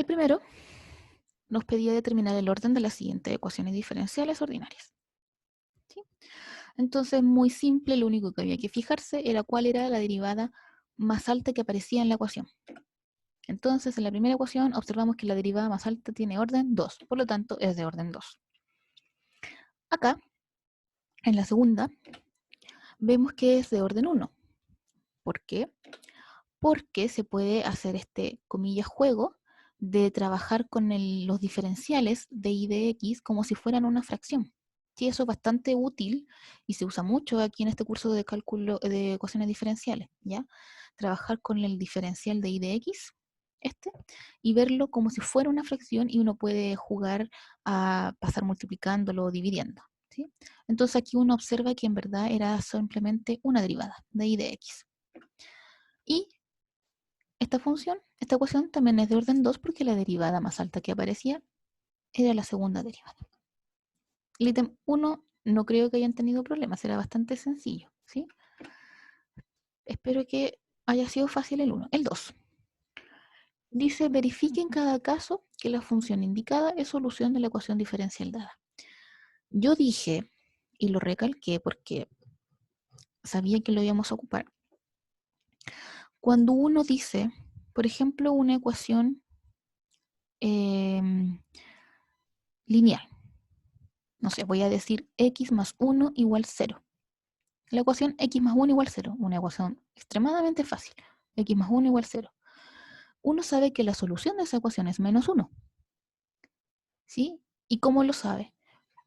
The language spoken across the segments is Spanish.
primero nos pedía determinar el orden de las siguientes ecuaciones diferenciales ordinarias. ¿Sí? Entonces, muy simple, lo único que había que fijarse era cuál era la derivada más alta que aparecía en la ecuación. Entonces, en la primera ecuación observamos que la derivada más alta tiene orden 2, por lo tanto es de orden 2. Acá, en la segunda, vemos que es de orden 1. ¿Por qué? Porque se puede hacer este, comillas, juego de trabajar con los diferenciales de y de x como si fueran una fracción. Sí, eso es bastante útil y se usa mucho aquí en este curso de cálculo de ecuaciones diferenciales, ¿ya? Trabajar con el diferencial de y de x, y verlo como si fuera una fracción y uno puede jugar a pasar multiplicándolo o dividiendo, ¿sí? Entonces aquí uno observa que en verdad era simplemente una derivada de y de x. Y esta función, esta ecuación también es de orden 2 porque la derivada más alta que aparecía era la segunda derivada. El ítem 1 no creo que hayan tenido problemas, era bastante sencillo, ¿sí? Espero que haya sido fácil el 1. El 2. Dice, verifique en cada caso que la función indicada es solución de la ecuación diferencial dada. Yo dije, y lo recalqué porque sabía que lo íbamos a ocupar, cuando uno dice, por ejemplo, una ecuación lineal, no sé, voy a decir x más 1 igual 0. La ecuación x más 1 igual 0, una ecuación extremadamente fácil, x más 1 igual 0. Uno sabe que la solución de esa ecuación es menos 1, ¿sí? ¿Y cómo lo sabe?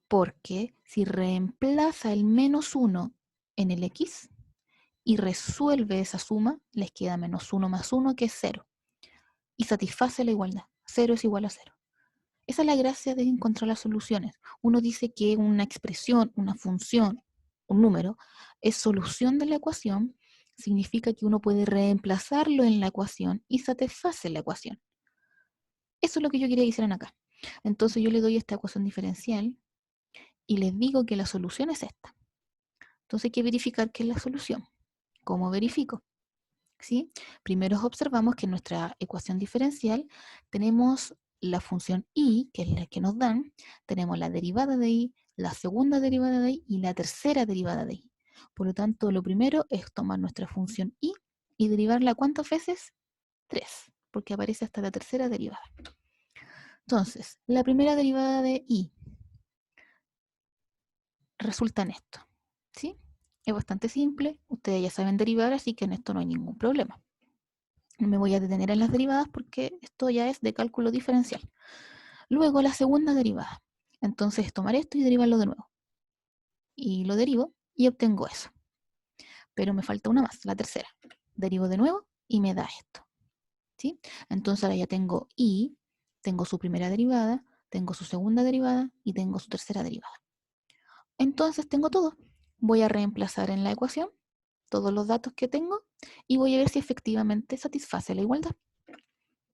Porque si reemplaza el menos 1 en el x y resuelve esa suma, les queda menos 1 más 1 que es 0. Y satisface la igualdad. 0 es igual a 0. Esa es la gracia de encontrar las soluciones. Uno dice que una expresión, una función, un número, es solución de la ecuación, significa que uno puede reemplazarlo en la ecuación y satisface la ecuación. Eso es lo que yo quería que hicieran acá. Entonces yo le doy esta ecuación diferencial y les digo que la solución es esta. Entonces hay que verificar qué es la solución. ¿Cómo verifico? ¿Sí? Primero observamos que en nuestra ecuación diferencial tenemos la función y, que es la que nos dan, tenemos la derivada de y, la segunda derivada de y la tercera derivada de y. Por lo tanto, lo primero es tomar nuestra función y derivarla ¿cuántas veces? 3, porque aparece hasta la tercera derivada. Entonces, la primera derivada de y resulta en esto, ¿sí? Es bastante simple, ustedes ya saben derivar, así que en esto no hay ningún problema. No me voy a detener en las derivadas porque esto ya es de cálculo diferencial. Luego la segunda derivada. Entonces tomar esto y derivarlo de nuevo. Y lo derivo y obtengo eso. Pero me falta una más, la tercera. Derivo de nuevo y me da esto, ¿sí? Entonces ahora ya tengo y, tengo su primera derivada, tengo su segunda derivada y tengo su tercera derivada. Entonces tengo todo. Voy a reemplazar en la ecuación todos los datos que tengo y voy a ver si efectivamente satisface la igualdad.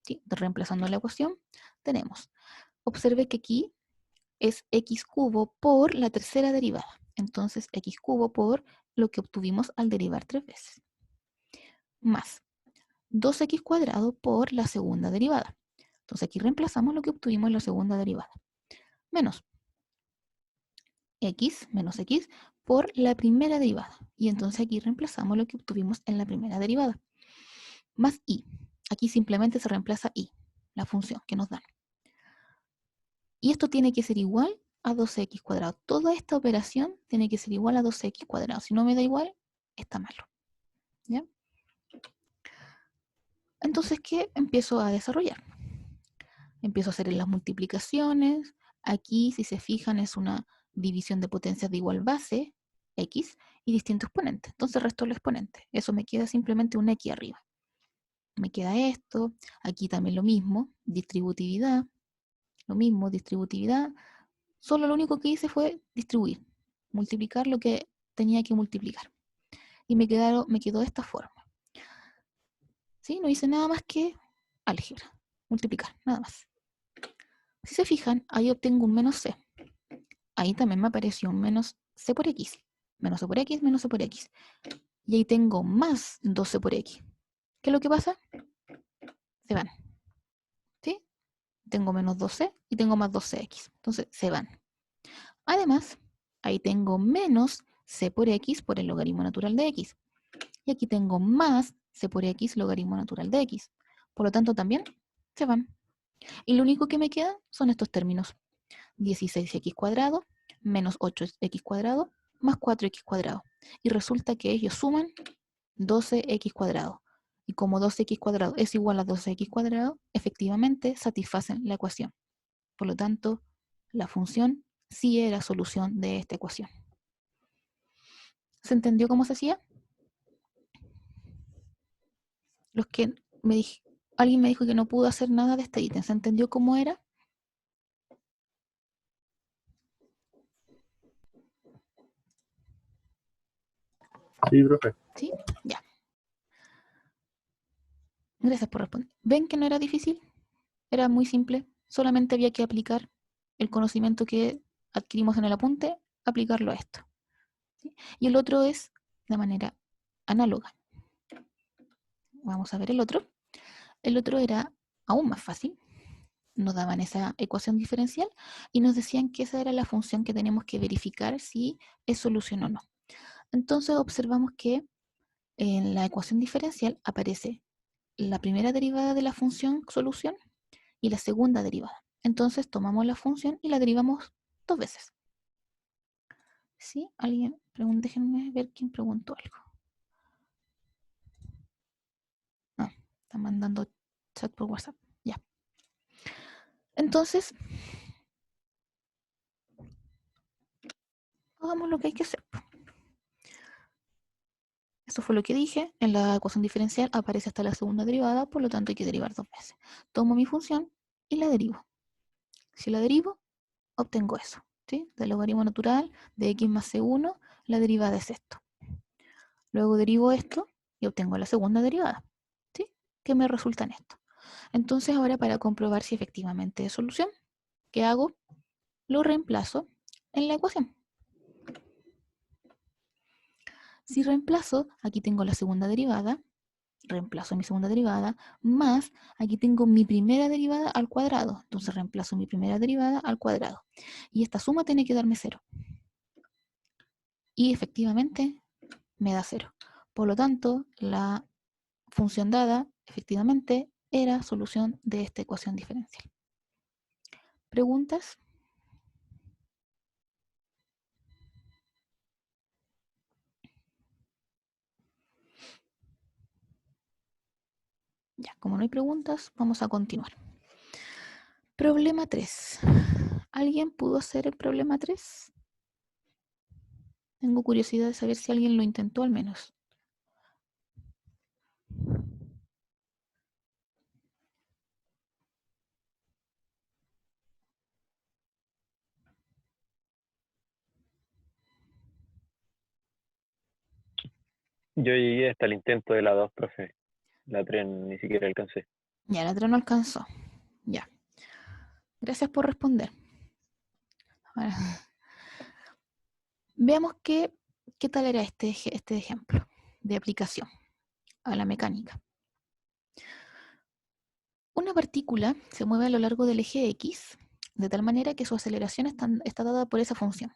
¿Sí? Reemplazando la ecuación, tenemos, observe que aquí es x cubo por la tercera derivada. Entonces, x cubo por lo que obtuvimos al derivar 3 veces. Más 2x cuadrado por la segunda derivada. Entonces, aquí reemplazamos lo que obtuvimos en la segunda derivada. Menos x menos x por la primera derivada. Y entonces aquí reemplazamos lo que obtuvimos en la primera derivada. Más y. Aquí simplemente se reemplaza y, la función que nos dan. Y esto tiene que ser igual a 2x cuadrado. Toda esta operación tiene que ser igual a 2x cuadrado. Si no me da igual, está malo. ¿Ya? Entonces, ¿qué empiezo a desarrollar? Empiezo a hacer las multiplicaciones. Aquí, si se fijan, es una división de potencias de igual base, x, y distinto exponente. Entonces resto el exponente. Eso me queda simplemente un x arriba. Me queda esto. Aquí también lo mismo. Distributividad. Lo mismo, distributividad. Solo lo único que hice fue distribuir, multiplicar lo que tenía que multiplicar. Y me quedó de esta forma. ¿Sí? No hice nada más que álgebra, multiplicar, nada más. Si se fijan, ahí obtengo un menos c. Ahí también me apareció un menos c por x. Menos c por x, menos c por x. Y ahí tengo más 12 por x. ¿Qué es lo que pasa? Se van. ¿Sí? tengo menos 2c y tengo más 2cx. Entonces se van. Además, ahí tengo menos c por x por el logaritmo natural de x. Y aquí tengo más c por x logaritmo natural de x. Por lo tanto, también se van. Y lo único que me queda son estos términos. 16x cuadrado menos 8x cuadrado más 4x cuadrado. Y resulta que ellos suman 12x cuadrado. Y como 12x cuadrado es igual a 12x cuadrado, efectivamente satisfacen la ecuación. Por lo tanto, la función sí era solución de esta ecuación. ¿Se entendió cómo se hacía? Los que alguien me dijo que no pudo hacer nada de este ítem. ¿Se entendió cómo era? Sí, profe. ¿Sí? Ya. Gracias por responder. ¿Ven que no era difícil? Era muy simple. Solamente había que aplicar el conocimiento que adquirimos en el apunte, aplicarlo a esto. ¿Sí? Y el otro es de manera análoga. Vamos a ver el otro. El otro era aún más fácil. Nos daban esa ecuación diferencial y nos decían que esa era la función que teníamos que verificar si es solución o no. Entonces observamos que en la ecuación diferencial aparece la primera derivada de la función solución y la segunda derivada. Entonces tomamos la función y la derivamos 2 veces. ¿Sí? ¿Alguien? Déjenme ver quién preguntó algo. Ah, está mandando chat por WhatsApp. Ya. Entonces, hagamos lo que hay que hacer. Eso fue lo que dije. En la ecuación diferencial aparece hasta la segunda derivada, por lo tanto hay que derivar 2 veces. Tomo mi función y la derivo. Si la derivo, obtengo eso. ¿Sí? Del logaritmo natural de x más c1, la derivada es esto. Luego derivo esto y obtengo la segunda derivada. ¿Sí? Que me resulta en esto. Entonces ahora para comprobar si efectivamente es solución, ¿qué hago? Lo reemplazo en la ecuación. Si reemplazo, aquí tengo la segunda derivada, reemplazo mi segunda derivada, más aquí tengo mi primera derivada al cuadrado. Entonces reemplazo mi primera derivada al cuadrado. Y esta suma tiene que darme 0. Y efectivamente me da 0. Por lo tanto, la función dada efectivamente era solución de esta ecuación diferencial. ¿Preguntas? Ya, como no hay preguntas, vamos a continuar. Problema 3. ¿Alguien pudo hacer el problema 3? Tengo curiosidad de saber si alguien lo intentó al menos. Yo llegué hasta el intento de la 2, profe. La 3 ni siquiera alcancé. Ya, la otra no alcanzó. Ya. Gracias por responder. Ahora, veamos qué tal era este ejemplo de aplicación a la mecánica. Una partícula se mueve a lo largo del eje X de tal manera que su aceleración está dada por esa función.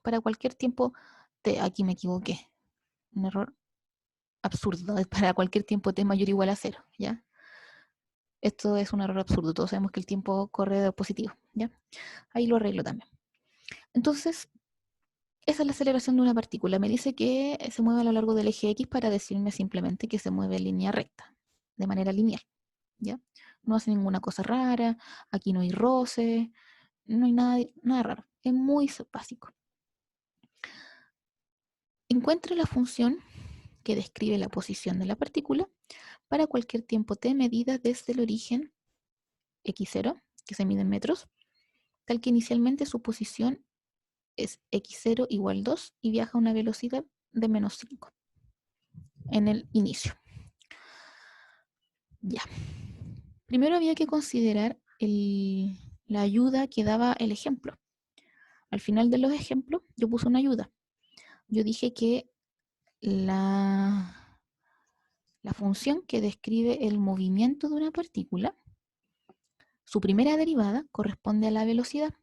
Para cualquier tiempo t, aquí me equivoqué. Un error absurdo. Para cualquier tiempo t mayor o igual a 0. ¿Ya? Esto es un error absurdo. Todos sabemos que el tiempo corre de positivo. ¿Ya? Ahí lo arreglo también. Entonces, esa es la aceleración de una partícula. Me dice que se mueve a lo largo del eje X para decirme simplemente que se mueve en línea recta, de manera lineal. ¿Ya? No hace ninguna cosa rara, aquí no hay roce, no hay nada raro. Es muy básico. Encuentra la función que describe la posición de la partícula para cualquier tiempo t medida desde el origen x0, que se mide en metros, tal que inicialmente su posición es x0 igual 2 y viaja a una velocidad de menos 5 en el inicio. Ya. Primero había que considerar la ayuda que daba el ejemplo. Al final de los ejemplos yo puse una ayuda. Yo dije que la función que describe el movimiento de una partícula su primera derivada corresponde a la velocidad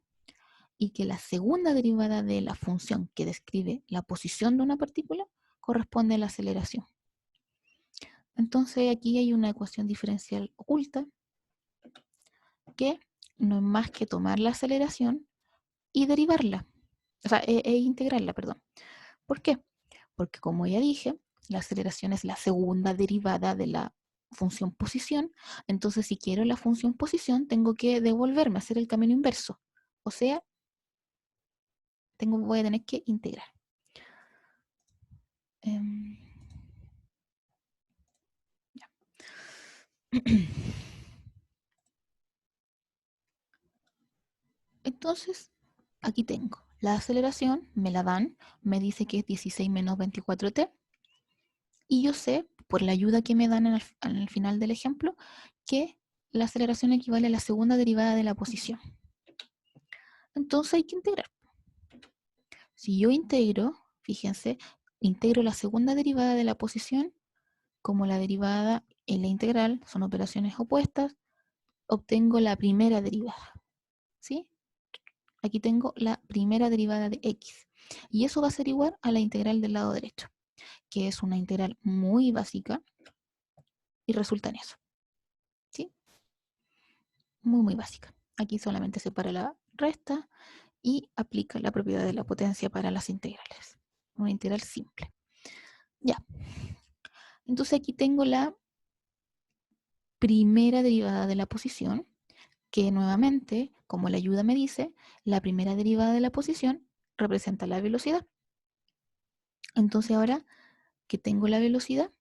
y que la segunda derivada de la función que describe la posición de una partícula corresponde a la aceleración. Entonces aquí hay una ecuación diferencial oculta que no es más que tomar la aceleración y derivarla, o sea, integrarla, perdón. ¿Por qué? Porque como ya dije, la aceleración es la segunda derivada de la función posición. Entonces, si quiero la función posición, tengo que devolverme, hacer el camino inverso. O sea, voy a tener que integrar. Entonces, aquí tengo la aceleración, me la dan, me dice que es 16 menos 24t, y yo sé, por la ayuda que me dan al final del ejemplo, que la aceleración equivale a la segunda derivada de la posición. Entonces hay que integrar. Si yo integro, fíjense, integro la segunda derivada de la posición, como la derivada en la integral son operaciones opuestas, obtengo la primera derivada. ¿Sí? Aquí tengo la primera derivada de x. Y eso va a ser igual a la integral del lado derecho, que es una integral muy básica y resulta en eso. ¿Sí? Muy, muy básica. Aquí solamente separa la resta y aplica la propiedad de la potencia para las integrales. Una integral simple. Ya. Entonces aquí tengo la primera derivada de la posición, que nuevamente, como la ayuda me dice, la primera derivada de la posición representa la velocidad. Entonces ahora que tengo la velocidad,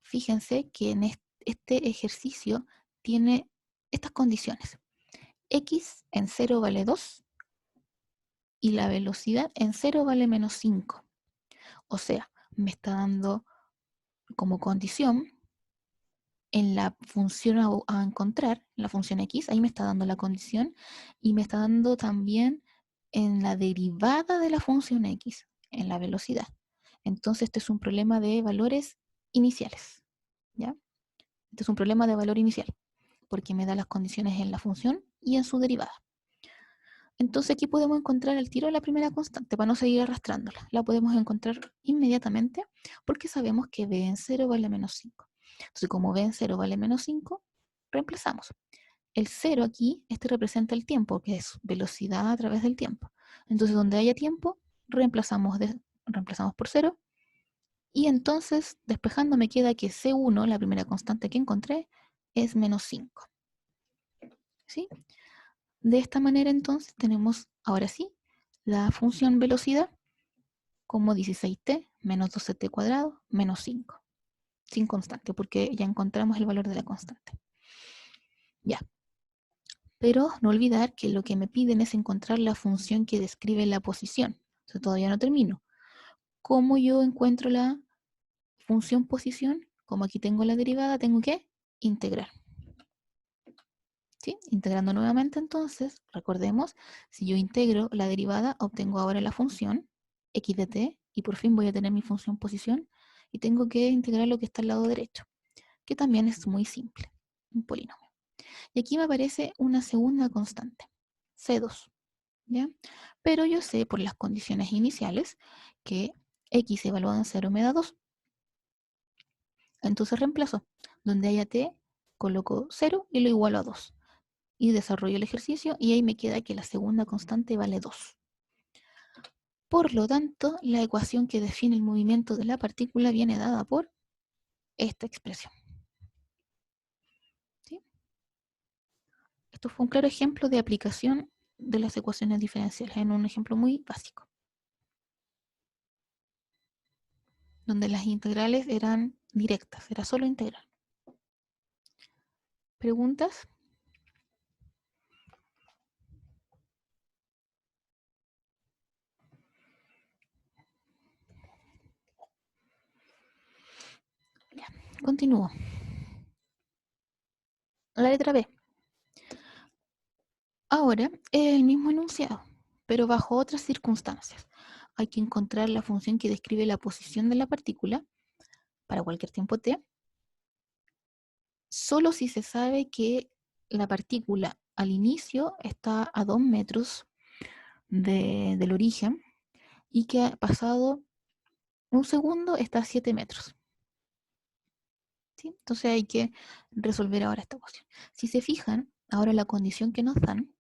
fíjense que en este ejercicio tiene estas condiciones. X en 0 vale 2 y la velocidad en 0 vale menos 5. O sea, me está dando como condición en la función a encontrar, la función x, ahí me está dando la condición y me está dando también en la derivada de la función x, en la velocidad. Entonces este es un problema de valores iniciales, ¿ya? Este es un problema de valor inicial, porque me da las condiciones en la función y en su derivada. Entonces aquí podemos encontrar el tiro de la primera constante para no seguir arrastrándola. La podemos encontrar inmediatamente porque sabemos que b en 0 vale menos 5. Entonces como b en 0 vale menos 5, reemplazamos. El 0 aquí, este representa el tiempo, que es velocidad a través del tiempo. Entonces donde haya tiempo, reemplazamos por 0. Y entonces, despejando, me queda que C1, la primera constante que encontré, es menos 5. ¿Sí? De esta manera entonces tenemos, ahora sí, la función velocidad como 16t menos 12t cuadrado menos 5, sin constante, porque ya encontramos el valor de la constante. Ya, pero no olvidar que lo que me piden es encontrar la función que describe la posición. Entonces todavía no termino. ¿Cómo yo encuentro la función posición? Como aquí tengo la derivada, tengo que integrar. ¿Sí? Integrando nuevamente entonces, recordemos, si yo integro la derivada, obtengo ahora la función x de t y por fin voy a tener mi función posición y tengo que integrar lo que está al lado derecho, que también es muy simple, un polinomio. Y aquí me aparece una segunda constante, C2, ¿ya? Pero yo sé por las condiciones iniciales que x evaluado en 0 me da 2. Entonces reemplazo, donde haya t, coloco 0 y lo igualo a 2. Y desarrollo el ejercicio y ahí me queda que la segunda constante vale 2. Por lo tanto, la ecuación que define el movimiento de la partícula viene dada por esta expresión. ¿Sí? Esto fue un claro ejemplo de aplicación de las ecuaciones diferenciales, en un ejemplo muy básico, donde las integrales eran directas, era solo integral. ¿Preguntas? Ya, continúo. La letra B. Ahora es el mismo enunciado, pero bajo otras circunstancias. Hay que encontrar la función que describe la posición de la partícula para cualquier tiempo t, solo si se sabe que la partícula al inicio está a 2 metros del origen y que ha pasado un segundo está a 7 metros. ¿Sí? Entonces hay que resolver ahora esta ecuación. Si se fijan, ahora la condición que nos dan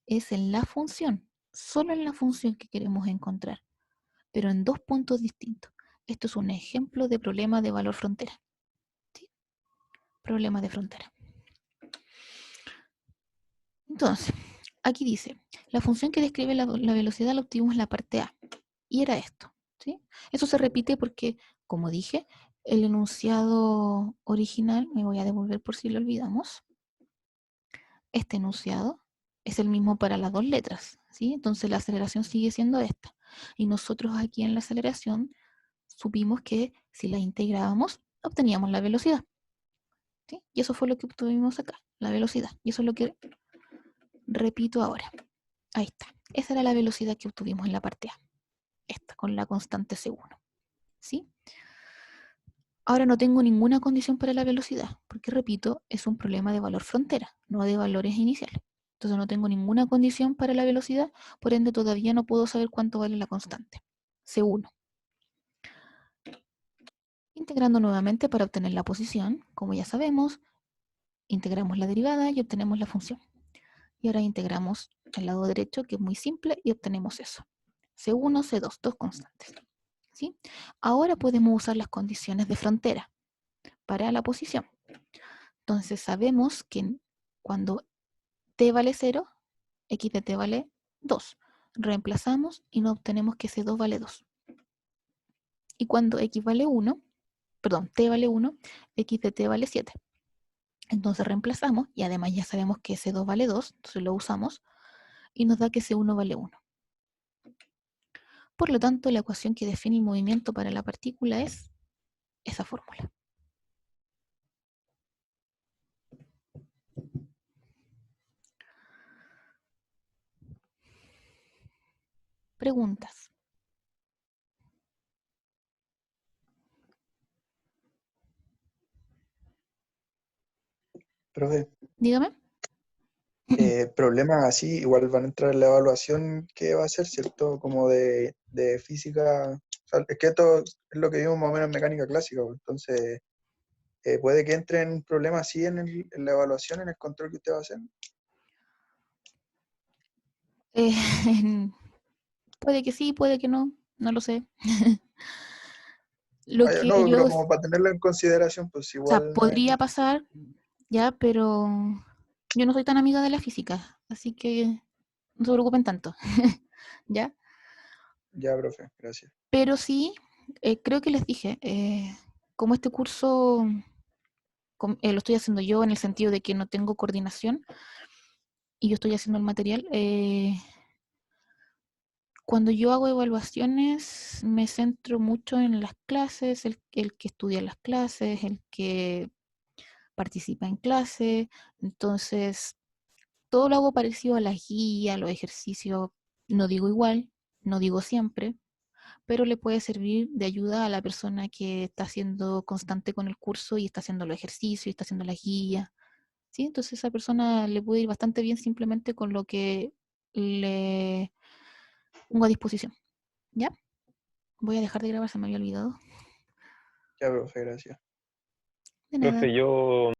es en la función, solo en la función que queremos encontrar, pero en dos puntos distintos. Esto es un ejemplo de problema de valor frontera. ¿Sí? Problema de frontera. Entonces, aquí dice, la función que describe la velocidad la obtuvimos en la parte A. Y era esto. ¿Sí? Eso se repite porque, como dije, el enunciado original, me voy a devolver por si lo olvidamos, este enunciado es el mismo para las dos letras. ¿Sí? Entonces la aceleración sigue siendo esta. Y nosotros aquí en la aceleración supimos que si la integrábamos, obteníamos la velocidad. ¿Sí? Y eso fue lo que obtuvimos acá, la velocidad. Y eso es lo que repito ahora. Ahí está. Esa era la velocidad que obtuvimos en la parte A. Esta, con la constante C1. ¿Sí? Ahora no tengo ninguna condición para la velocidad, porque repito, es un problema de valor frontera, no de valores iniciales. Entonces no tengo ninguna condición para la velocidad, por ende todavía no puedo saber cuánto vale la constante. C1. Integrando nuevamente para obtener la posición, como ya sabemos, integramos la derivada y obtenemos la función. Y ahora integramos el lado derecho, que es muy simple, y obtenemos eso. C1, C2, dos constantes. ¿Sí? Ahora podemos usar las condiciones de frontera para la posición. Entonces sabemos que cuando t vale 0, x de t vale 2. Reemplazamos y nos obtenemos que C2 vale 2. Y cuando x vale 1, perdón, t vale 1, x de t vale 7. Entonces reemplazamos y además ya sabemos que C2 vale 2, entonces lo usamos y nos da que C1 vale 1. Por lo tanto, la ecuación que define el movimiento para la partícula es esa fórmula. Preguntas. Profe, Dígame. problemas así igual van a entrar en la evaluación que va a ser, ¿cierto? Como de física. O sea, es que esto es lo que vimos más o menos en mecánica clásica, pues. Entonces, puede que entren problemas así en la evaluación, en el control que usted va a hacer. Eh, puede que sí, puede que no, no lo sé. Lo que No, yo, pero o como para tenerlo en consideración, pues sea, igual no es podría mucho. pasar, ya, pero yo no soy tan amiga de la física, así que no se preocupen tanto, ¿ya? Ya, profe, gracias. Pero sí, creo que les dije, como este curso lo estoy haciendo yo en el sentido de que no tengo coordinación y yo estoy haciendo el material, cuando yo hago evaluaciones me centro mucho en las clases, el que estudia las clases, el que participa en clase, entonces todo lo hago parecido a las guías, los ejercicios, no digo igual, no digo siempre, pero le puede servir de ayuda a la persona que está siendo constante con el curso y está haciendo los ejercicios y está haciendo las guías. ¿Sí? Entonces a esa persona le puede ir bastante bien simplemente con lo que le pongo a disposición. ¿Ya? Voy a dejar de grabar, se me había olvidado. Ya, profe, gracias. De nada. Profe, yo